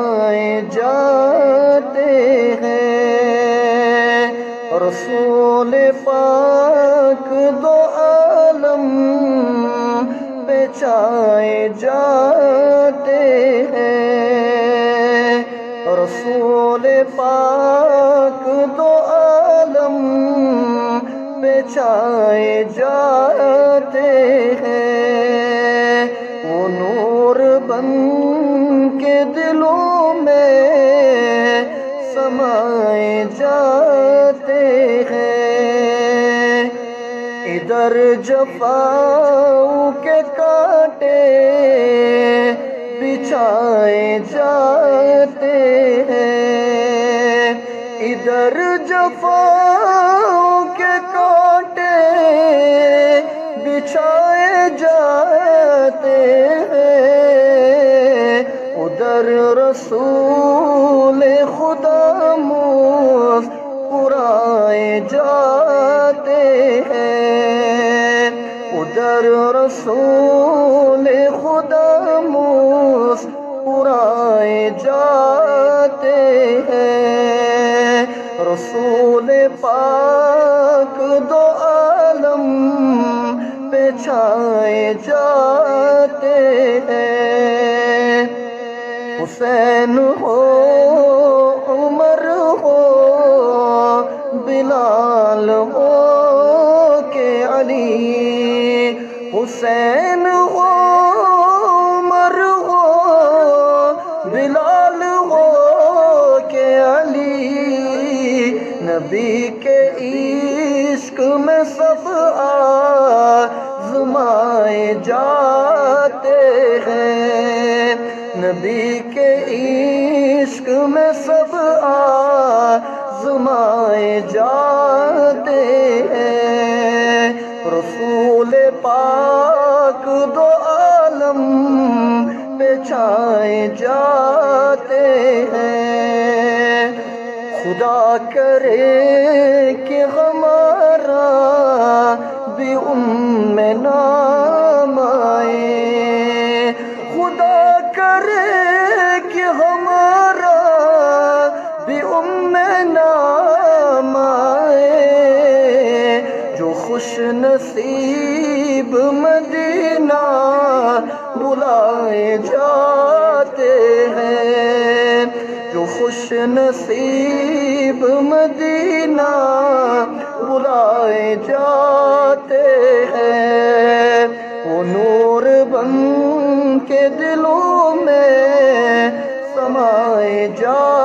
سمائے جاتے ہیں، رسول پاک دو عالم پہ چھائے جاتے ہیں، رسول پاک دو عالم پہ چھائے جاتے ہیں، وہ نور بن کے دلوں میں سمائے جاتے ہیں، ادھر جفاؤں کے کانٹے بچھائے جاتے ہیں، ادھر جفاؤں کے کانٹے بچھائے جاتے ہیں، ادھر رسول خدا مسکرائے جاتے ہیں، ادھر رسول خدا مسکرائے جاتے ہیں، رسول پاک دو عالم پہ چھائے جاتے ہیں، حسین ہو عمر ہو بلال ہو کہ علی، حسین ہو عمر ہو بلال ہو کہ علی، نبی کے عشق میں سب آزمائے جاتے ہیں، نبی کے عشق میں سب آزمائے جاتے ہیں، رسول پاک دو عالم پہ چھائے جاتے ہیں، خدا کرے کہ ہمارا بھی ان میں نام آئے، خدا کرے کہ ہمارا بھی ان میں نام آئے، جو خوش نصیب مدینہ بلائے جاتے ہیں، جو خوش نصیب مدینہ بلائے جاتے ہیں، وہ نور بن کے دلوں میں سمائے جاتے